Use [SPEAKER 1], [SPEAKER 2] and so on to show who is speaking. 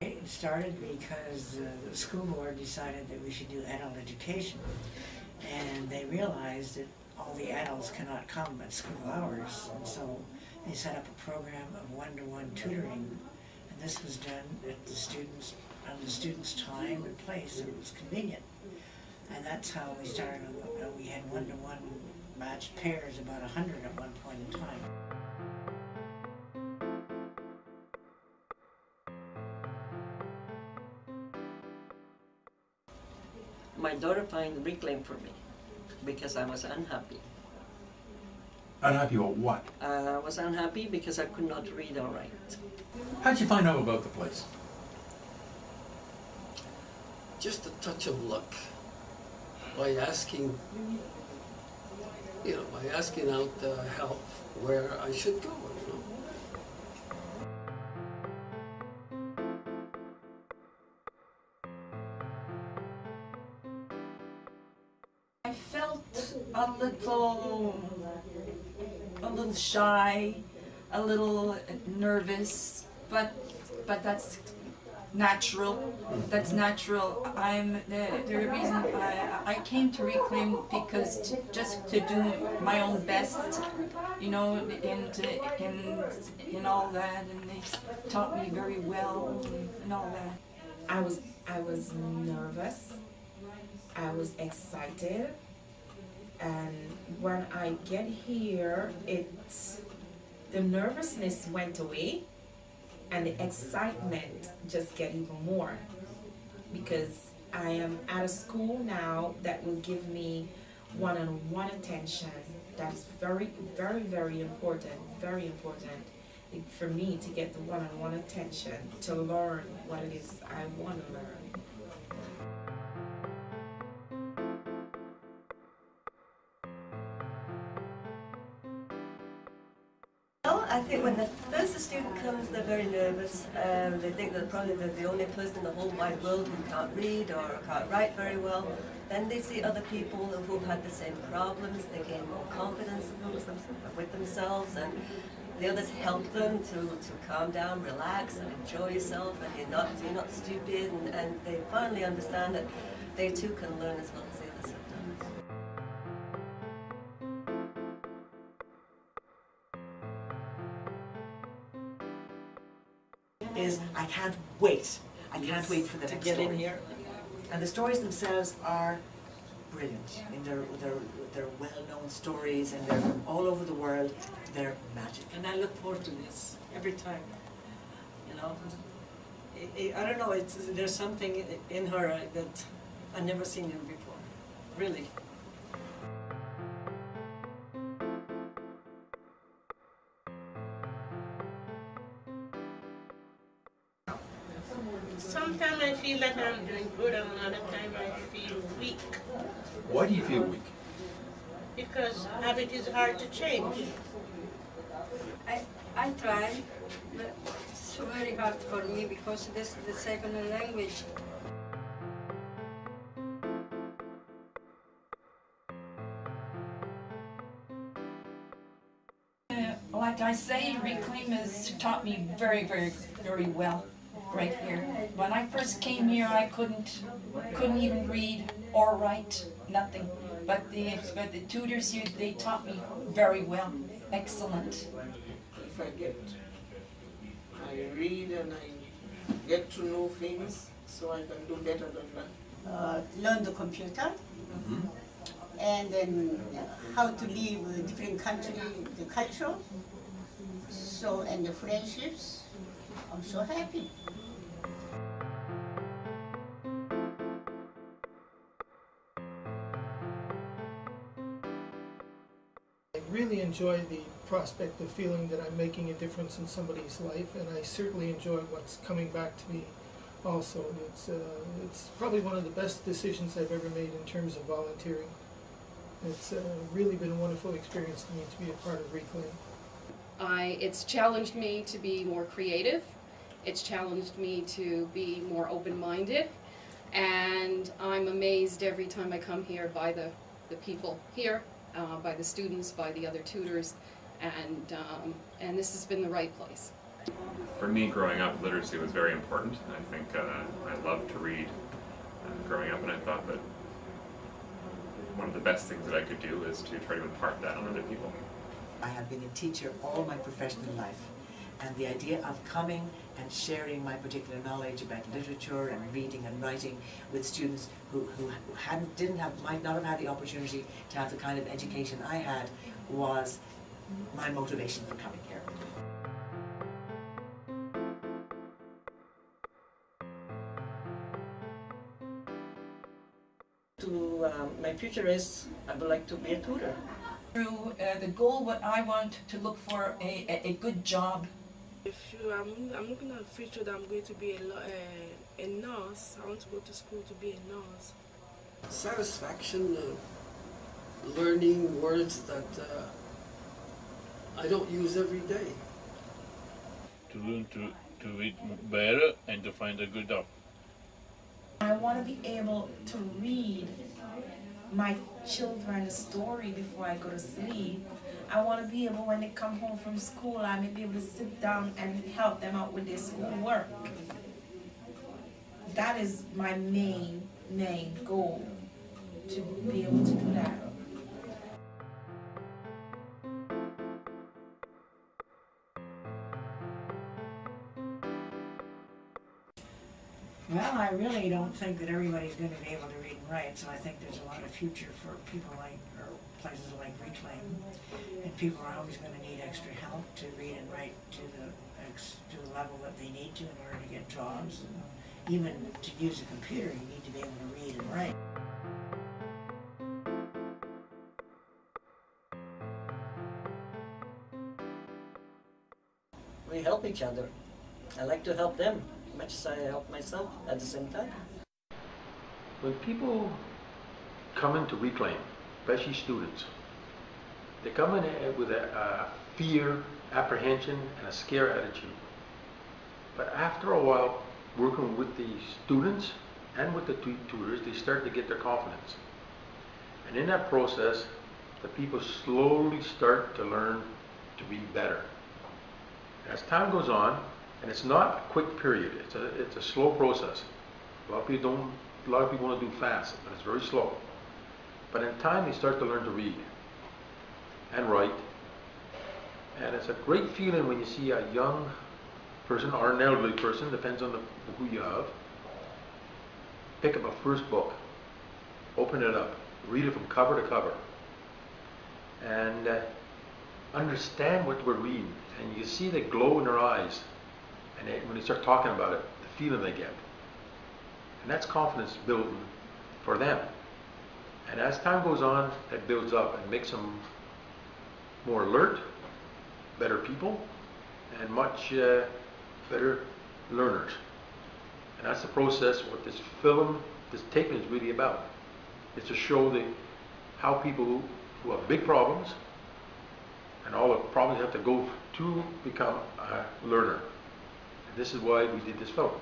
[SPEAKER 1] It started because the school board decided that we should do adult education, and they realized that all the adults cannot come at school hours, and so they set up a program of one-to-one tutoring, and this was done at the students' on the students' time and place, and it was convenient. And that's how we started. We had one-to-one matched pairs, about 100 at one point in time.
[SPEAKER 2] My daughter found Reclaim for me because I was unhappy.
[SPEAKER 3] Unhappy about what?
[SPEAKER 2] I was unhappy because I could not read or write.
[SPEAKER 3] How'd you find out about the place?
[SPEAKER 4] Just a touch of luck by asking, by asking out help where I should go,
[SPEAKER 5] I felt a little shy, a little nervous, but that's natural. That's natural. The reason I came to Reclaim because just to do my own best, in all that, and they taught me very well and all that.
[SPEAKER 6] I was nervous. I was excited, and when I get here, the nervousness went away, and the excitement just get even more, because I am at a school now that will give me one-on-one attention. That's very, very, very important for me to get the one-on-one attention to learn what it is I want to learn.
[SPEAKER 7] Well, I think when the first student comes, they're very nervous. They think that probably they're the only person in the whole wide world who can't read or can't write very well. Then they see other people who've had the same problems. They gain more confidence with themselves, and the others help them to calm down, relax, and enjoy yourself, and you're not stupid, and they finally understand that they too can learn as well as the others have done.
[SPEAKER 8] I can't wait. I can't wait for the next
[SPEAKER 2] get
[SPEAKER 8] story.
[SPEAKER 2] in here.
[SPEAKER 8] And the stories themselves are brilliant. I mean, they're well-known stories, and they're all over the world. They're magic.
[SPEAKER 2] And I look forward to this every time. I don't know. There's something in her that I've never seen her before. Really.
[SPEAKER 9] Sometimes I feel like I'm doing good, and another time I feel weak.
[SPEAKER 3] Why do you feel weak?
[SPEAKER 9] Because habit is hard to change.
[SPEAKER 10] I try, but it's very hard for me because this is the second language.
[SPEAKER 5] Like I say, Reclaim has taught me very, very, very well right here. When I first came here, I couldn't even read or write, nothing. But the tutors here, they taught me very well. Excellent.
[SPEAKER 9] If I read and I get to know things, so I can do better than that.
[SPEAKER 11] Learn the computer, and then how to live in different country, the culture, and the friendships. I'm so happy.
[SPEAKER 12] I really enjoy the prospect of feeling that I'm making a difference in somebody's life, and I certainly enjoy what's coming back to me also. It's probably one of the best decisions I've ever made in terms of volunteering. It's really been a wonderful experience to me to be a part of Reclaim.
[SPEAKER 13] It's challenged me to be more creative. It's challenged me to be more open-minded, and I'm amazed every time I come here by the people here, by the students, by the other tutors, and this has been the right place.
[SPEAKER 14] For me, growing up, literacy was very important. I think I loved to read growing up, and I thought that one of the best things that I could do is to try to impart that on other people.
[SPEAKER 8] I have been a teacher all my professional life, and the idea of coming and sharing my particular knowledge about literature and reading and writing with students who might not have had the opportunity to have the kind of education I had was my motivation for coming here.
[SPEAKER 2] My future is I would like to be a tutor.
[SPEAKER 5] Through the goal, what I want to look for a good job.
[SPEAKER 15] I'm looking at the future that I'm going to be a nurse. I want to go to school to be a nurse.
[SPEAKER 4] Satisfaction, learning words that I don't use every day.
[SPEAKER 16] To learn to read better and to find a good job.
[SPEAKER 6] I want to be able to read my children a story before I go to sleep. I want to be able, when they come home from school, I may be able to sit down and help them out with their schoolwork. That is my main goal, to be able to do that.
[SPEAKER 1] Well, I really don't think that everybody's going to be able to read and write, so I think there's a lot of future for people like, or places like Reclaim. And people are always going to need extra help to read and write to the level that they need to in order to get jobs. And even to use a computer, you need to be able to read and write.
[SPEAKER 2] We help each other. I like to help them, much as I help myself at the same time.
[SPEAKER 3] When people come into Reclaim, especially students, they come in with a fear, apprehension, and a scare attitude. But after a while, working with the students and with the tutors, they start to get their confidence. And in that process, the people slowly start to learn to be better. As time goes on, and it's not a quick period, it's a slow process. A lot of people want to do fast, but it's very slow. But in time, they start to learn to read and write. And it's a great feeling when you see a young person or an elderly person, depends on who you have, pick up a first book, open it up, read it from cover to cover, and understand what we're reading. And you see the glow in their eyes, and when they start talking about it, the feeling they get. And that's confidence building for them. And as time goes on, that builds up and makes them more alert, better people, and much better learners. And that's the process what this film, this taping is really about. It's to show how people who have big problems and all the problems you have to go to become a learner. And this is why we did this film.